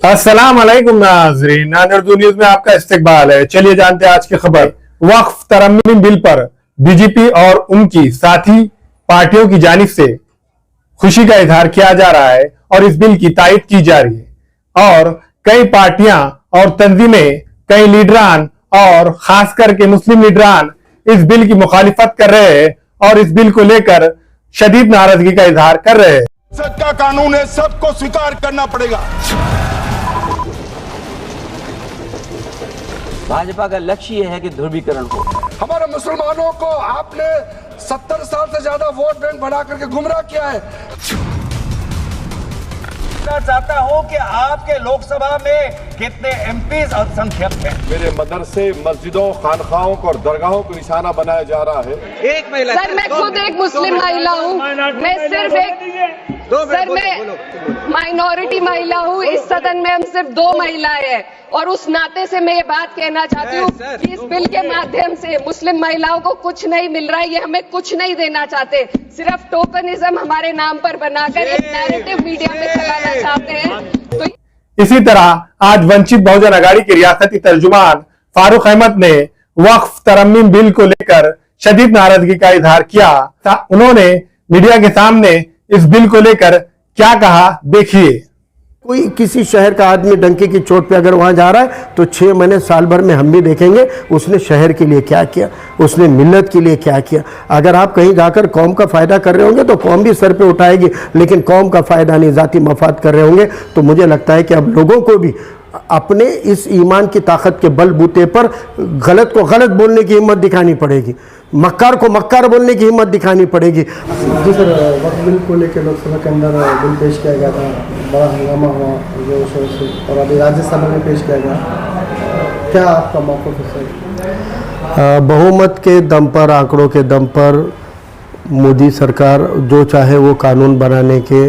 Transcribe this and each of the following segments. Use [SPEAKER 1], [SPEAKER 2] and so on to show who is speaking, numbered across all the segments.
[SPEAKER 1] अस्सलाम वालेकुम नाज़रीन, नाज़र न्यूज में आपका इस्तकबाल है। चलिए जानते हैं आज की खबर। वक्फ तरमीम बिल पर बीजेपी और उनकी साथी पार्टियों की जानिब से खुशी का इजहार किया जा रहा है और इस बिल की तायद की जा रही है और कई पार्टियां और तंजीमें, कई लीडरान और खास करके मुस्लिम लीडरान इस बिल की मुखालिफत कर रहे हैं और इस बिल को लेकर शदीद नाराजगी का इजहार कर रहे हैं।
[SPEAKER 2] संसद का कानून है, सबको स्वीकार करना पड़ेगा।
[SPEAKER 3] भाजपा का लक्ष्य यह है कि ध्रुवीकरण हो।
[SPEAKER 2] हमारे मुसलमानों को आपने 70 साल से ज्यादा वोट बैंक बना करके गुमराह किया है।
[SPEAKER 4] मैं चाहता हूं कि आपके लोकसभा में कितने एमपीज अल्पसंख्यक हैं।
[SPEAKER 2] मेरे मदरसे, मस्जिदों, खानखाओं और दरगाहों को निशाना बनाया जा रहा है।
[SPEAKER 4] एक महिला
[SPEAKER 5] सर, मैं खुद एक मुस्लिम महिला हूँ। मैं सिर्फ माइनॉरिटी महिला हूँ। इस सदन में हम सिर्फ 2 महिलाएं हैं और उस नाते से मैं ये बात कहना चाहती हूँ कि इस बिल के माध्यम से मुस्लिम महिलाओं को कुछ नहीं मिल रहा है। ये हमें कुछ नहीं देना चाहते, सिर्फ टोकनिज्म हमारे नाम पर बनाकर एक नैरेटिव मीडिया में चलाना चाहते हैं। तो
[SPEAKER 1] इसी तरह आज वंचित बहुजन आघाड़ी के रियासती तर्जुमान फारूक अहमद ने वक्फ तरमीम बिल को लेकर शदीद नाराजगी का इजहार किया। उन्होंने मीडिया के सामने इस बिल को लेकर क्या कहा, देखिए।
[SPEAKER 6] कोई किसी शहर का आदमी डंके की चोट पे अगर वहां जा रहा है तो 6 महीने साल भर में हम भी देखेंगे उसने शहर के लिए क्या किया, उसने मिल्लत के लिए क्या किया। अगर आप कहीं जाकर कौम का फायदा कर रहे होंगे तो कौम भी सर पे उठाएगी, लेकिन कौम का फायदा नहीं, जाती मफाद कर रहे होंगे तो मुझे लगता है कि अब लोगों को भी अपने इस ईमान की ताकत के बलबूते पर गलत को गलत बोलने की हिम्मत दिखानी पड़ेगी, मक्कार को मक्कार बोलने की हिम्मत दिखानी पड़ेगी।
[SPEAKER 7] जी सर, वक्फ बिल को लेकर लोकसभा के अंदर बिल पेश किया गया था, बड़ा हंगामा हुआ जो शोर से, और अभी राज्यसभा में पेश किया गया। क्या आपका मौक़िफ़ है सर?
[SPEAKER 6] बहुमत के दम पर, आंकड़ों के दम पर मोदी सरकार जो चाहे वो कानून बनाने के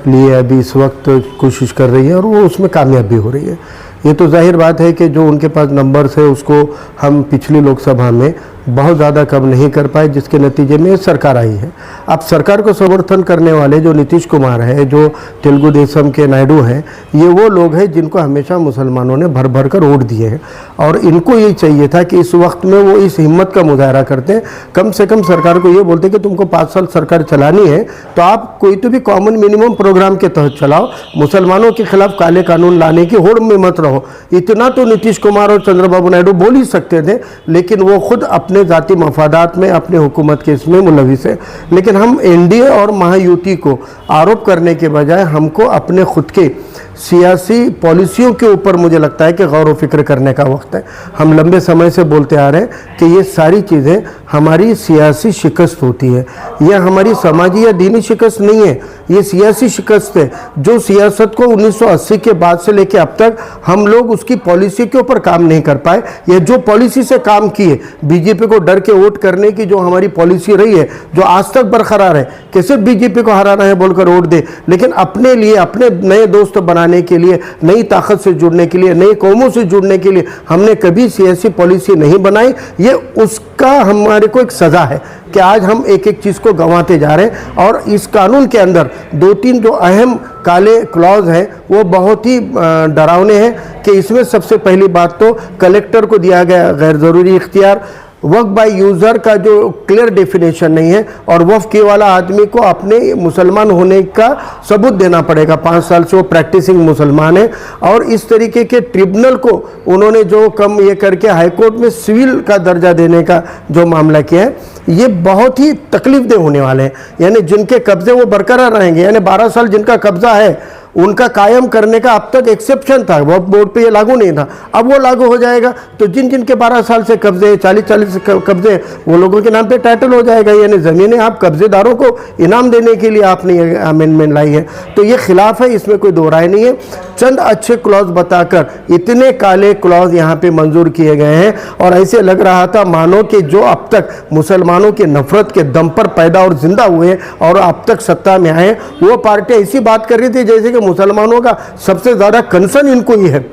[SPEAKER 6] लिए अभी इस वक्त कोशिश कर रही है और वो उसमें कामयाब भी हो रही है। ये तो जाहिर बात है कि जो उनके पास नंबर्स है उसको हम पिछली लोकसभा में बहुत ज़्यादा कम नहीं कर पाए, जिसके नतीजे में सरकार आई है। अब सरकार को समर्थन करने वाले जो नीतीश कुमार है, जो तेलुगु देशम के नायडू हैं, ये वो लोग हैं जिनको हमेशा मुसलमानों ने भर भर कर वोट दिए हैं और इनको ये चाहिए था कि इस वक्त में वो इस हिम्मत का मुजाहरा करते हैं। कम से कम सरकार को ये बोलते हैं कि तुमको 5 साल सरकार चलानी है तो आप कोई तो भी कॉमन मिनिमम प्रोग्राम के तहत चलाओ, मुसलमानों के खिलाफ काले कानून लाने की होड़ में मत रहो। इतना तो नीतीश कुमार और चंद्रबाबू नायडू बोल ही सकते थे, लेकिन वो खुद अपने जाती मफादात में, अपने हुकूमत के इसमें मुलविस है। लेकिन हम एनडीए और महायुति को आरोप करने के बजाय हमको अपने खुद के सियासी पॉलिसियों के ऊपर मुझे लगता है कि गौर व फिक्र करने का वक्त है। हम लंबे समय से बोलते आ रहे हैं कि ये सारी चीज़ें हमारी सियासी शिकस्त होती है, यह हमारी समाजी या दीनी शिकस्त नहीं है, ये सियासी शिकस्त है। जो सियासत को 1980 के बाद से लेकर अब तक हम लोग उसकी पॉलिसी के ऊपर काम नहीं कर पाए, या जो पॉलिसी से काम किए, बीजेपी को डर के वोट करने की जो हमारी पॉलिसी रही है, जो आज तक बरकरार है कि सिर्फ बीजेपी को हराना है बोलकर वोट दे, लेकिन अपने लिए, अपने नए दोस्त बनाने के लिए, नई ताकत से जुड़ने के लिए, नई कौमों से जुड़ने के लिए हमने कभी सियासी पॉलिसी नहीं बनाई। ये उसका हमारे को एक सज़ा है कि आज हम एक एक चीज़ को गंवाते जा रहे हैं। और इस कानून के अंदर 2-3 जो अहम काले क्लॉज हैं वो बहुत ही डरावने हैं कि इसमें सबसे पहली बात तो कलेक्टर को दिया गया गैर ज़रूरी इख्तियार, वक्फ बाय यूज़र का जो क्लियर डेफिनेशन नहीं है, और वक्फ के वाला आदमी को अपने मुसलमान होने का सबूत देना पड़ेगा, 5 साल से वो प्रैक्टिसिंग मुसलमान है। और इस तरीके के ट्रिब्यूनल को उन्होंने जो कम ये करके हाईकोर्ट में सिविल का दर्जा देने का जो मामला किया है, ये बहुत ही तकलीफदेह होने वाले हैं। यानी जिनके कब्जे वो बरकरार रहेंगे, यानी 12 साल जिनका कब्जा है उनका कायम करने का अब तक एक्सेप्शन था, वक्फ बोर्ड पे ये लागू नहीं था, अब वो लागू हो जाएगा। तो जिन जिनके 12 साल से कब्जे, 40 कब्जे, वो लोगों के नाम पे टाइटल हो जाएगा। यानी ज़मीनें आप कब्जेदारों को इनाम देने के लिए आपने ये अमेंडमेंट लाई है, तो ये खिलाफ है, इसमें कोई दो राय नहीं है। चंद अच्छे क्लॉज बताकर इतने काले क्लॉज यहाँ पे मंजूर किए गए हैं और ऐसे लग रहा था मानो कि जो अब तक मुसलमानों की नफरत के दम पर पैदा और जिंदा हुए और अब तक सत्ता में आए, वो पार्टी ऐसी बात कर रही थी जैसे कि मुसलमानों का सबसे ज़्यादा कंसर्न इनको ही है।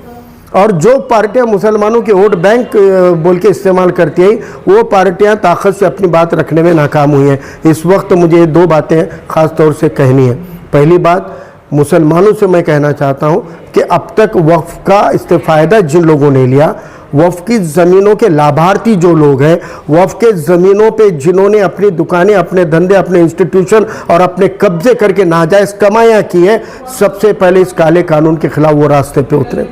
[SPEAKER 6] और जो पार्टियां मुसलमानों के वोट बैंक बोल के इस्तेमाल करती हैं, वो पार्टियां ताकत से अपनी बात रखने में नाकाम हुई हैं। इस वक्त मुझे 2 बातें ख़ास तौर से कहनी है। पहली बात, मुसलमानों से मैं कहना चाहता हूं कि अब तक वक्फ का इस्तेफायदा जिन लोगों ने लिया, वक्फ की ज़मीनों के लाभार्थी जो लोग हैं, वक्फ के ज़मीनों पे जिन्होंने अपनी दुकानें, अपने धंधे, अपने इंस्टीट्यूशन और अपने कब्जे करके नाजायज़ कमाइयाँ की है, सबसे पहले इस काले कानून के खिलाफ वो रास्ते पे उतरे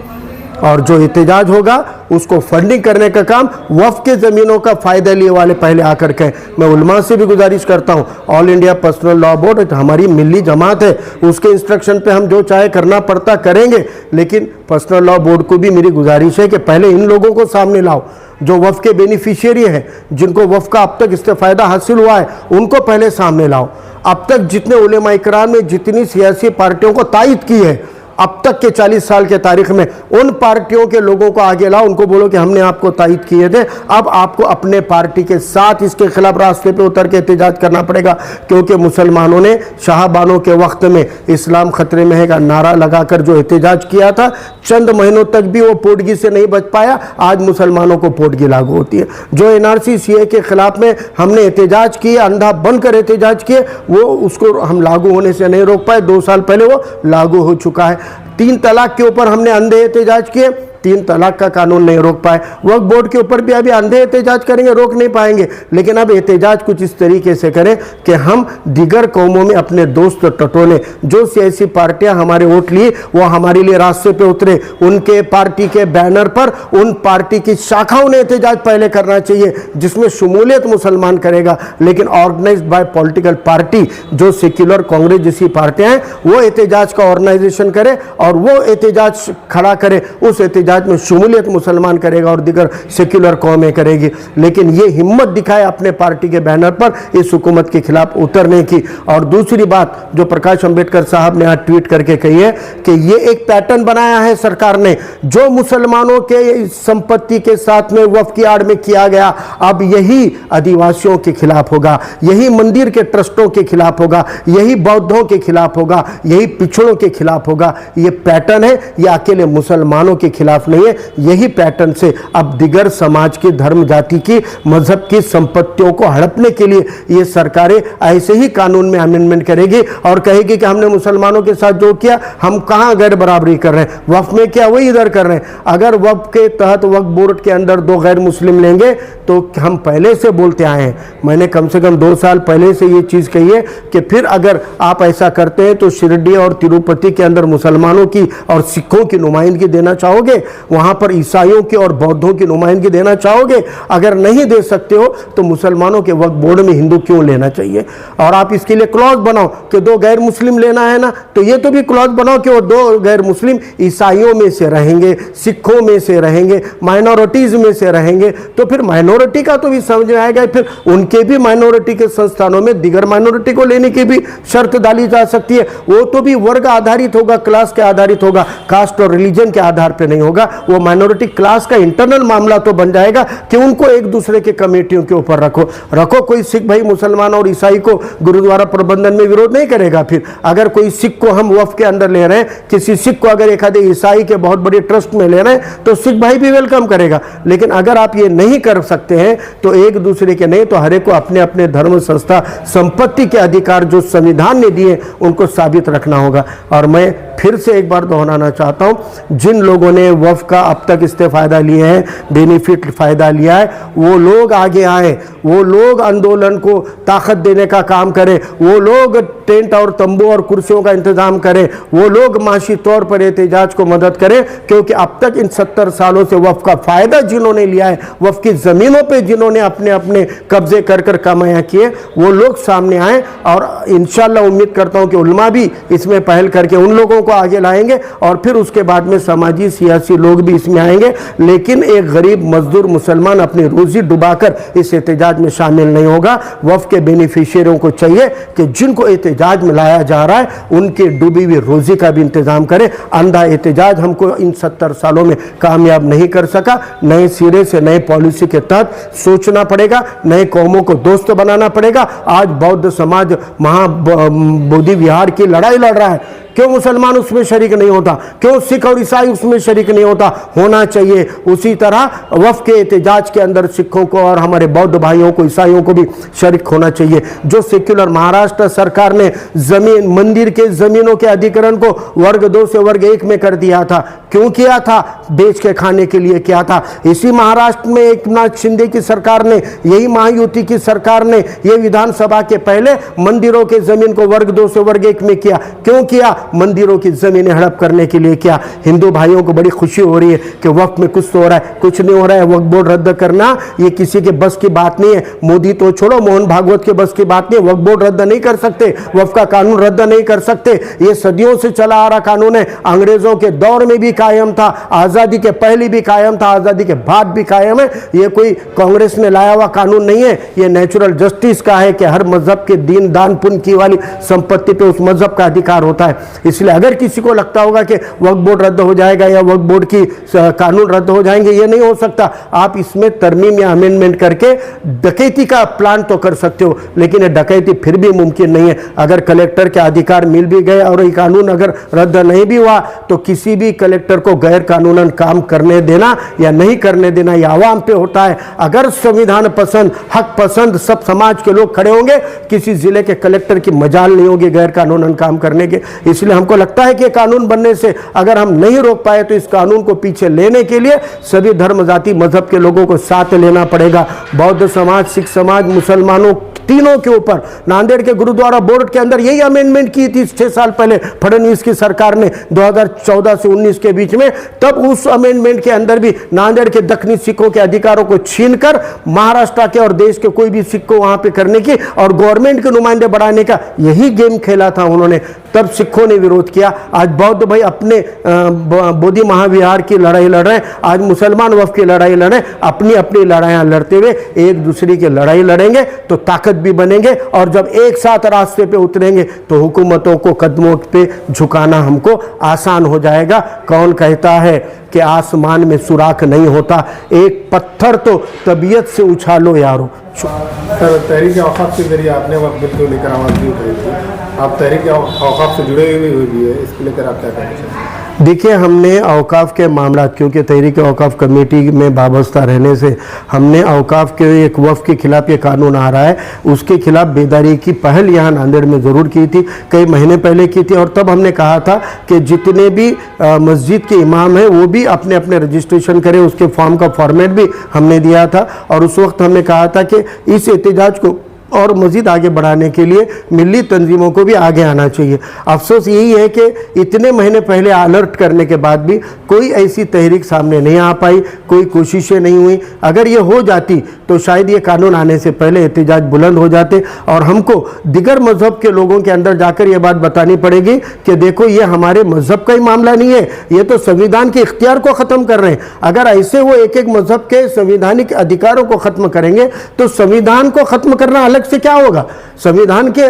[SPEAKER 6] और जो एहतजाज होगा उसको फंडिंग करने का काम वक्फ के ज़मीनों का फ़ायदा लिए वाले पहले आकर के। मैं उलमा से भी गुजारिश करता हूँ, all India personal law board हमारी मिली जमात है, उसके इंस्ट्रक्शन पे हम जो चाहे करना पड़ता करेंगे, लेकिन पर्सनल लॉ बोर्ड को भी मेरी गुजारिश है कि पहले इन लोगों को सामने लाओ जो वक्फ के बेनिफिशियरी हैं, जिनको वक्फ का अब तक इस्तेफायदा हासिल हुआ है, उनको पहले सामने लाओ। अब तक जितने उलेमा इकराम ने जितनी सियासी पार्टियों को तायद की है अब तक के 40 साल के तारीख में, उन पार्टियों के लोगों को आगे लाओ, उनको बोलो कि हमने आपको तायद किए थे, अब आपको अपने पार्टी के साथ इसके खिलाफ रास्ते पे उतर के एहतजाज करना पड़ेगा। क्योंकि मुसलमानों ने शाहबानों के वक्त में इस्लाम खतरे में है का नारा लगाकर जो एहतजाज किया था, चंद महीनों तक भी वो पोटगी से नहीं बच पाया। आज मुसलमानों को पोटगी लागू होती है। जो NRC CA के खिलाफ में हमने एहतजाज किए, अंधा बनकर एहतजाज किए, वो उसको हम लागू होने से नहीं रोक पाए। 2 साल पहले वो लागू हो चुका है। 3 तलाक के ऊपर हमने अंधे एहतजाज किए, 3 तलाक का कानून नहीं रोक पाए। वक्फ बोर्ड के ऊपर भी अभी अंधे एहतजाज करेंगे, रोक नहीं पाएंगे। लेकिन अब एहतजाज कुछ इस तरीके से करें कि हम दीगर कौमों में अपने दोस्त टटोले, जो सियासी पार्टियां हमारे वोट लिए वो हमारे लिए रास्ते पे उतरे, उनके पार्टी के बैनर पर उन पार्टी की शाखाओं ने एहतजाज पहले करना चाहिए, जिसमें शमूलियत मुसलमान करेगा, लेकिन ऑर्गेनाइज्ड बाय पॉलिटिकल पार्टी जो सेक्युलर कांग्रेस जैसी पार्टियां हैं वो एहतजाज का ऑर्गेनाइजेशन करे और वो एहतजाज खड़ा करे। उस एहतजाज में शमूलियत मुसलमान करेगा और दीगर सेक्युलर कौमें करेगी। लेकिन ये हिम्मत दिखाए अपने पार्टी के बैनर पर इस हुकूमत के खिलाफ उतरने की। और दूसरी बात जो प्रकाश अंबेडकर साहब ने आज ट्वीट करके कही है कि ये एक पैटर्न बनाया है सरकार ने, जो मुसलमानों के संपत्ति के साथ में वक्फ की आड़ में किया गया, अब यही आदिवासियों के खिलाफ होगा, यही मंदिर के ट्रस्टों के खिलाफ होगा, यही बौद्धों के खिलाफ होगा, यही पिछड़ों के खिलाफ होगा। ये पैटर्न है, ये अकेले मुसलमानों के खिलाफ नहीं है। यही पैटर्न से अब दिगर समाज की, धर्म जाति की, मजहब की संपत्तियों को हड़पने के लिए ये सरकारें ऐसे ही कानून में अमेंडमेंट करेगी और कहेगी कि हमने मुसलमानों के साथ जो किया, हम कहां गैर बराबरी कर रहे हैं, वक्फ में क्या वही इधर कर रहे हैं। अगर वक्फ के तहत वक्फ बोर्ड के अंदर 2 गैर मुस्लिम लेंगे तो हम पहले से बोलते आए हैं, मैंने कम से कम 2 साल पहले से ये चीज कही है कि फिर अगर आप ऐसा करते हैं तो शिरडी और तिरुपति के अंदर मुसलमानों की और सिखों की नुमाइंदगी देना चाहोगे, वहां पर ईसाइयों की और बौद्धों की नुमाइंदगी देना चाहोगे? अगर नहीं दे सकते हो तो मुसलमानों के वक्फ बोर्ड में हिंदू क्यों लेना चाहिए? और आप इसके लिए क्लॉज बनाओ कि 2 गैर मुस्लिम लेना है ना, तो ये तो भी क्लॉज बनाओ कि वो 2 गैर मुस्लिम ईसाइयों में से रहेंगे, सिखों में से रहेंगे, माइनॉरिटीज में से रहेंगे। तो फिर माइनॉरिटी का तो भी समझ में आएगा, फिर उनके भी माइनॉरिटी के संस्थानों में दिगर माइनॉरिटी को लेने की भी शर्त डाली जा सकती है। वो तो भी वर्ग आधारित होगा, क्लास के आधारित होगा, कास्ट और रिलीजन के आधार पर नहीं होगा। वो माइनॉरिटी क्लास का इंटरनल मामला तो बन जाएगा कि उनको एक दूसरे के कमेटियों के ऊपर रखो। कोई सिख भाई मुसलमान और ईसाई को गुरुद्वारा प्रबंधन में विरोध नहीं करेगा। फिर अगर कोई सिख को हम वक्फ के अंदर ले रहे हैं, किसी सिख को अगर एक आधे ईसाई के बहुत बड़े ट्रस्ट में ले रहे हैं तो सिख भाई भी वेलकम करेगा। लेकिन अगर आप ये नहीं कर सकते हैं तो एक दूसरे के नहीं, तो हर एक को अपने अपने धर्म संस्था संपत्ति के अधिकार जो संविधान ने दिए उनको साबित रखना होगा। और मैं फिर से एक बार दोहराना चाहता हूं, जिन लोगों ने वक्फ का अब तक इस्तेफायदा लिए हैं, बेनिफिट फायदा लिया है, वो लोग आगे आए, वो लोग आंदोलन को ताकत देने का काम करें, वो लोग टेंट और तंबू और कुर्सियों का इंतजाम करें, वो लोग माशी तौर पर एहतजाज को मदद करें। क्योंकि अब तक इन 70 सालों से वक्फ का फायदा जिन्होंने लिया है, वक्फ की जमीनों पे जिन्होंने अपने अपने कब्जे कर कर कमाया किए, वो लोग सामने आए। और इंशाल्लाह उम्मीद करता हूं कि उलमा भी इसमें पहल करके उन लोगों को आगे लाएंगे और फिर उसके बाद में समाजी सियासी लोग भी इसमें आएंगे। लेकिन एक गरीब मजदूर मुसलमान अपनी रोजी डुबाकर इस एहतजाज में शामिल नहीं होगा। वक्फ के बेनिफिशियरियों को चाहिए कि जिनको एहतजाज में लाया जा रहा है उनके डूबी हुई रोजी का भी इंतजाम करें। अंधा एहतजाज हमको इन 70 सालों में कामयाब नहीं कर सका। नए सिरे से नए पॉलिसी के तहत सोचना पड़ेगा, नए कौमों को दोस्त बनाना पड़ेगा। आज बौद्ध समाज बोधि विहार की लड़ाई लड़ रहा है, क्यों मुसलमान उसमें शरीक नहीं होता, क्यों सिख और ईसाई उसमें शरीक नहीं होता, होना चाहिए। उसी तरह वफ़ के एहतजाज के अंदर सिखों को और हमारे बौद्ध भाइयों को, ईसाइयों को भी शरीक होना चाहिए। जो सेक्युलर महाराष्ट्र सरकार ने जमीन, मंदिर के जमीनों के अधिग्रहण को वर्ग 2 से वर्ग 1 में कर दिया था, क्यों किया था? बेच के खाने के लिए किया था। इसी महाराष्ट्र में एकनाथ शिंदे की सरकार ने, यही महायुति की सरकार ने यह विधानसभा के पहले मंदिरों के जमीन को वर्ग 2 से वर्ग 1 में किया। क्यों किया? मंदिरों की जमीनें हड़प करने के लिए किया। हिंदू भाइयों को बड़ी खुशी हो रही है कि वक्फ में कुछ तो हो रहा है, कुछ नहीं हो रहा है। वक्फ बोर्ड रद्द करना ये किसी के बस की बात नहीं है। मोदी तो छोड़ो, मोहन भागवत के बस की बात नहीं है। वक्फ बोर्ड रद्द नहीं कर सकते, वक्फ का कानून रद्द नहीं कर सकते। ये सदियों से चला आ रहा कानून है, अंग्रेजों के दौर में भी कायम था, आजादी के पहले भी कायम था, आजादी के बाद भी कायम है। ये कोई कांग्रेस ने लाया हुआ कानून नहीं है, ये नेचुरल जस्टिस का है कि हर मजहब के दीन दान पुण्य की वाली संपत्ति पे उस मजहब का अधिकार होता है। इसलिए अगर किसी को लगता होगा कि वक्फ बोर्ड रद्द हो जाएगा या वक्फ बोर्ड की कानून रद्द हो जाएंगे, ये नहीं हो सकता। आप इसमें तरमीम या अमेंडमेंट करके डकैती का प्लान तो कर सकते हो, लेकिन ये डकैती फिर भी मुमकिन नहीं है। अगर कलेक्टर के अधिकार मिल भी गए और ये कानून अगर रद्द नहीं भी हुआ तो किसी भी कलेक्टर को गैर कानूनन काम करने देना या नहीं करने देना यह आवाम पे होता है। अगर संविधान पसंद, हक पसंद सब समाज के लोग खड़े होंगे, किसी जिले के कलेक्टर की मजाल नहीं होगी गैर कानूनन काम करने के। इसलिए हमको लगता है कि कानून बनने से अगर हम नहीं रोक पाए तो इस कानून को पीछे लेने के लिए सभी धर्म, जाति, मजहब के लोगों को साथ लेना पड़ेगा। बौद्ध समाज, सिख समाज, मुसलमानों तीनों के ऊपर नांदेड़ के गुरुद्वारा बोर्ड के अंदर यही अमेंडमेंट की थी 6 साल पहले फडणवीस की सरकार ने 2014 से 19 के बीच में। तब उस अमेंडमेंट के अंदर भी नांदेड़ के दक्षिणी सिखों के अधिकारों को छीनकर महाराष्ट्र के और देश के कोई भी सिख को वहां पे करने की और गवर्नमेंट के नुमाइंदे बढ़ाने का यही गेम खेला था उन्होंने। तब सिखों ने विरोध किया। आज बौद्ध भाई अपने बोधि महाविहार की लड़ाई लड़ रहे हैं, आज मुसलमान वफ़ की लड़ाई लड़ रहे हैं। अपनी अपनी लड़ाइयां लड़ते हुए एक दूसरे की लड़ाई लड़ेंगे तो ताकत भी बनेंगे, और जब एक साथ रास्ते पे उतरेंगे तो हुकूमतों को कदमों पे झुकाना हमको आसान हो जाएगा। कौन कहता है कि आसमान में सुराख नहीं होता? एक पत्थर तो तबीयत से उछालो यारो।
[SPEAKER 1] सर, तहरीक औकाफ के जरिए आपने वक्त बिल को लेकर आवाज़ भी उठाई थी, आप तहरीक औकाफ से जुड़े हुए भी है, इसको लेकर आप क्या कहना चाहते हैं?
[SPEAKER 6] देखिए, हमने औकाफ के मामला, क्योंकि तहरीक औकाफ कमेटी में वाबस्ता रहने से हमने औकाफ के एक वफ़ के खिलाफ ये कानून आ रहा है उसके खिलाफ बेदारी की पहल यहाँ नांदेड़ में ज़रूर की थी, कई महीने पहले की थी। और तब हमने कहा था कि जितने भी मस्जिद के इमाम हैं वो भी अपने अपने रजिस्ट्रेशन करें, उसके फॉर्म का फॉर्मेट भी हमने दिया था। और उस वक्त हमने कहा था कि इस एहतजाज को और मज़ीद आगे बढ़ाने के लिए मिली तंजीमों को भी आगे आना चाहिए। अफसोस यही है कि इतने महीने पहले अलर्ट करने के बाद भी कोई ऐसी तहरीक सामने नहीं आ पाई, कोई कोशिशें नहीं हुई। अगर ये हो जाती तो शायद ये कानून आने से पहले एहतजाज बुलंद हो जाते और हमको दिगर मजहब के लोगों के अंदर जाकर ये बात बतानी पड़ेगी कि देखो ये हमारे मजहब का ही मामला नहीं है, ये तो संविधान के इख्तियार को ख़त्म कर रहे हैं। अगर ऐसे वो एक एक मजहब के संविधानिक अधिकारों को ख़त्म करेंगे तो संविधान को ख़त्म करना अलग से क्या होगा? संविधान के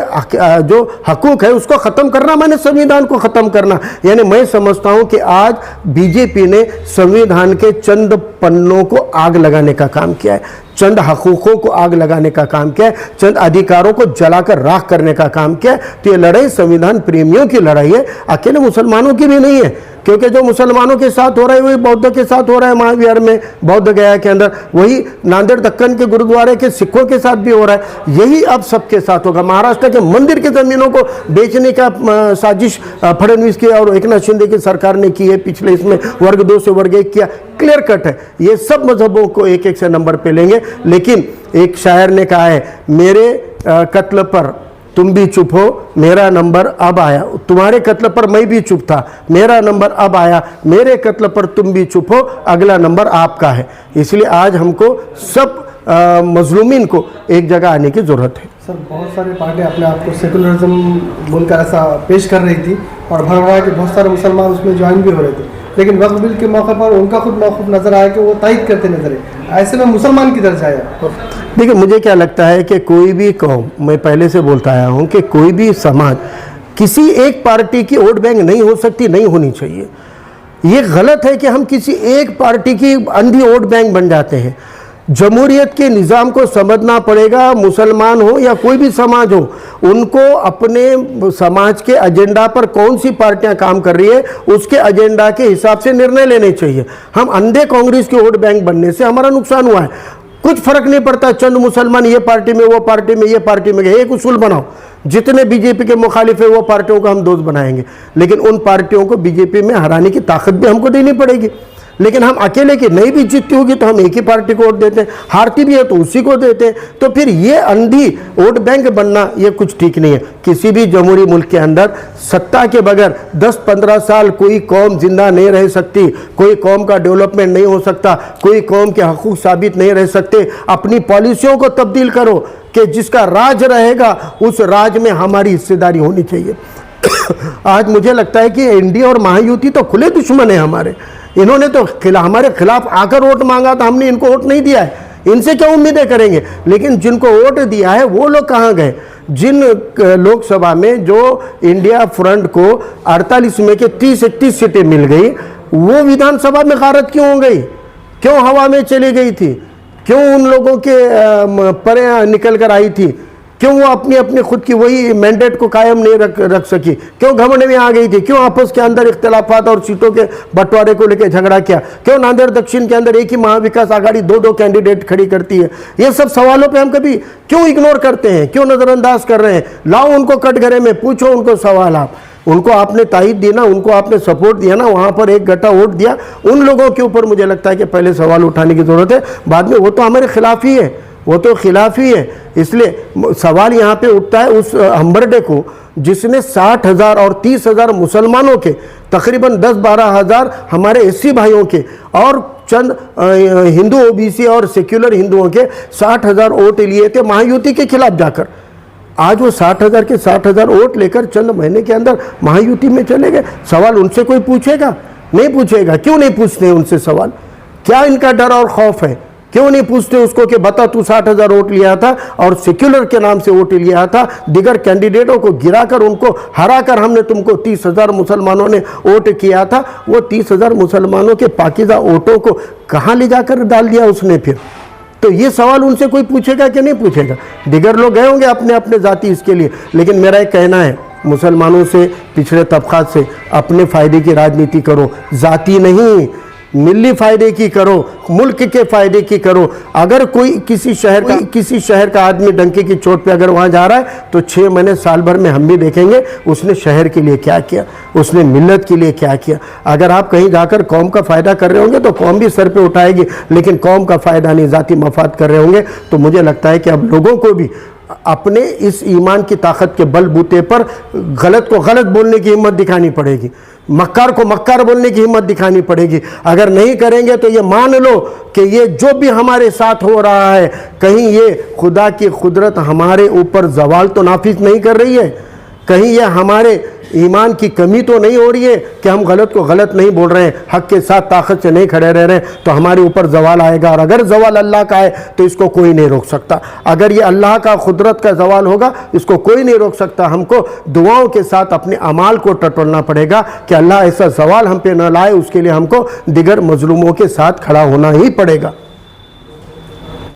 [SPEAKER 6] जो हकूक है उसको खत्म करना माने संविधान को खत्म करना। यानी मैं समझता हूं कि आज बीजेपी ने संविधान के चंद पन्नों को आग लगाने का काम किया है, चंद हकूकों को आग लगाने का काम किया है, चंद अधिकारों को जलाकर राख करने का काम किया है। तो ये लड़ाई संविधान प्रेमियों की लड़ाई है, अकेले मुसलमानों की भी नहीं है। क्योंकि जो मुसलमानों के साथ हो रहा है वही बौद्ध के साथ हो रहा है, महाविहार में, बौद्ध गया के अंदर, वही नांदेड़ दक्कन के गुरुद्वारे के सिखों के साथ भी हो रहा है। यही अब सबके साथ होगा। महाराष्ट्र के मंदिर की जमीनों को बेचने का साजिश फडणवीस की और एकनाथ शिंदे की सरकार ने की है पिछले, इसमें वर्ग 2 से वर्ग 1 किया, क्लियर कट है। ये सब मजहबों को एक एक से नंबर पे लेंगे। लेकिन एक शायर ने कहा है, मेरे कत्ल पर तुम भी चुप हो, मेरा नंबर अब आया। तुम्हारे कत्ल पर मैं भी चुप था, मेरा नंबर अब आया। मेरे कत्ल पर तुम भी चुप हो, अगला नंबर आपका है। इसलिए आज हमको सब मजलूमीन को एक जगह आने की ज़रूरत है।
[SPEAKER 7] सर, बहुत सारी पार्टियां अपने आप को सेकुलरिज्म बोलकर ऐसा पेश कर रही थी और भर रहा है कि बहुत सारे मुसलमान उसमें ज्वाइन भी हो रहे थे, लेकिन वक्फ बिल के मौके पर उनका खुद मौक़िफ़ नज़र आया कि वो तायद करते नजर आए। ऐसे में मुसलमान किधर जाए?
[SPEAKER 6] देखिए, मुझे क्या लगता है कि कोई भी कौम, मैं पहले से बोलता आया हूँ कि कोई भी समाज किसी एक पार्टी की वोट बैंक नहीं हो सकती, नहीं होनी चाहिए। ये गलत है कि हम किसी एक पार्टी की अंधी वोट बैंक बन जाते हैं। जमहूरियत के निज़ाम को समझना पड़ेगा। मुसलमान हो या कोई भी समाज हो, उनको अपने समाज के एजेंडा पर कौन सी पार्टियां काम कर रही है उसके एजेंडा के हिसाब से निर्णय लेने चाहिए। हम अंधे कांग्रेस के वोट बैंक बनने से हमारा नुकसान हुआ है। कुछ फर्क नहीं पड़ता, चंद मुसलमान ये पार्टी में, वो पार्टी में, ये पार्टी में गए। एक उसूल बनाओ, जितने बीजेपी के मुखालिफ है वो पार्टियों को हम दोस्त बनाएंगे, लेकिन उन पार्टियों को बीजेपी में हराने की ताकत भी हमको देनी पड़ेगी। लेकिन हम अकेले की नहीं भी जीतती होगी तो हम एक ही पार्टी को वोट देते हैं, हारती भी है तो उसी को देते हैं। तो फिर ये अंधी वोट बैंक बनना ये कुछ ठीक नहीं है। किसी भी जमहूरी मुल्क के अंदर सत्ता के बगैर 10-15 साल कोई कौम जिंदा नहीं रह सकती, कोई कौम का डेवलपमेंट नहीं हो सकता, कोई कौम के हकूक साबित नहीं रह सकते। अपनी पॉलिसियों को तब्दील करो कि जिसका राज रहेगा उस राज में हमारी हिस्सेदारी होनी चाहिए। आज मुझे लगता है कि एनडीए और महायुति तो खुले दुश्मन है हमारे। इन्होंने तो हमारे खिलाफ आकर वोट मांगा था, हमने इनको वोट नहीं दिया है। इनसे क्या उम्मीदें करेंगे? लेकिन जिनको वोट दिया है वो लोग कहाँ गए? जिन लोकसभा में जो इंडिया फ्रंट को 48 में के 30-31 सीटें मिल गई, वो विधानसभा में गारत क्यों हो गई? क्यों हवा में चली गई थी? क्यों उन लोगों के परे निकल कर आई थी? क्यों वो अपनी अपनी खुद की वही मैंडेट को कायम नहीं रख सकी? क्यों घमंड में आ गई थी? क्यों आपस के अंदर इख्तिलाफात और सीटों के बंटवारे को लेकर झगड़ा किया? क्यों नांदेड़ दक्षिण के अंदर एक ही महाविकास आघाड़ी 2-2 कैंडिडेट खड़ी करती है? ये सब सवालों पे हम कभी क्यों इग्नोर करते हैं, क्यों नजरअंदाज कर रहे हैं? लाओ उनको कटघरे में पूछो उनको सवाल। आप उनको आपने तायद दी ना, उनको आपने सपोर्ट दिया ना, वहां पर एक गट्टा वोट दिया। उन लोगों के ऊपर मुझे लगता है कि पहले सवाल उठाने की जरूरत है, बाद में वो तो हमारे खिलाफ ही है, वो तो खिलाफ ही है। इसलिए सवाल यहाँ पे उठता है उस हम्बरडे को जिसने 60,000 और 30,000 मुसलमानों के, तकरीबन 10-12 हज़ार हमारे एससी भाइयों के और चंद हिंदू ओबीसी और सेक्युलर हिंदुओं के 60,000 वोट लिए थे महायुति के खिलाफ जाकर। आज वो 60,000 के 60,000 वोट लेकर चंद महीने के अंदर महायुति में चले गए। सवाल उनसे कोई पूछेगा? नहीं पूछेगा। क्यों नहीं पूछते उनसे सवाल? क्या इनका डर और खौफ है? क्यों नहीं पूछते उसको कि बता तू 60,000 वोट लिया था और सेक्युलर के नाम से वोट लिया था, दिगर कैंडिडेटों को गिराकर उनको हराकर हमने तुमको 30,000 मुसलमानों ने वोट किया था। वो 30,000 मुसलमानों के पाकीज़ा वोटों को कहाँ ले जाकर डाल दिया उसने फिर? तो ये सवाल उनसे कोई पूछेगा कि नहीं पूछेगा? दिगर लोग गए होंगे अपने अपने जाति इसके लिए। लेकिन मेरा एक कहना है, मुसलमानों से, पिछड़े तबकात से अपने फ़ायदे की राजनीति करो, जाति नहीं, मिली फ़ायदे की करो, मुल्क के फ़ायदे की करो। अगर कोई किसी शहर का आदमी डंके की चोट पे अगर वहाँ जा रहा है तो 6 महीने साल भर में हम भी देखेंगे उसने शहर के लिए क्या किया, उसने मिल्लत के लिए क्या किया। अगर आप कहीं जाकर कौम का फ़ायदा कर रहे होंगे तो कौम भी सर पे उठाएगी, लेकिन कौम का फ़ायदा नहीं, ज़ाती मफाद कर रहे होंगे तो मुझे लगता है कि अब लोगों को भी अपने इस ईमान की ताकत के बलबूते पर गलत को गलत बोलने की हिम्मत दिखानी पड़ेगी, मक्कार को मक्कार बोलने की हिम्मत दिखानी पड़ेगी। अगर नहीं करेंगे तो ये मान लो कि ये जो भी हमारे साथ हो रहा है, कहीं ये खुदा की कुदरत हमारे ऊपर जवाल तो नाफिज नहीं कर रही है, कहीं ये हमारे ईमान की कमी तो नहीं हो रही है कि हम गलत को गलत नहीं बोल रहे हैं, हक के साथ ताकत से नहीं खड़े रह रहे हैं, तो हमारे ऊपर जवाल आएगा। और अगर जवाल अल्लाह का है तो इसको कोई नहीं रोक सकता। अगर ये अल्लाह का कुदरत का जवाल होगा इसको कोई नहीं रोक सकता। हमको दुआओं के साथ अपने अमाल को टटोलना पड़ेगा कि अल्लाह ऐसा जवाल हम पे न लाए, उसके लिए हमको दिगर मजलूमों के साथ खड़ा होना ही पड़ेगा।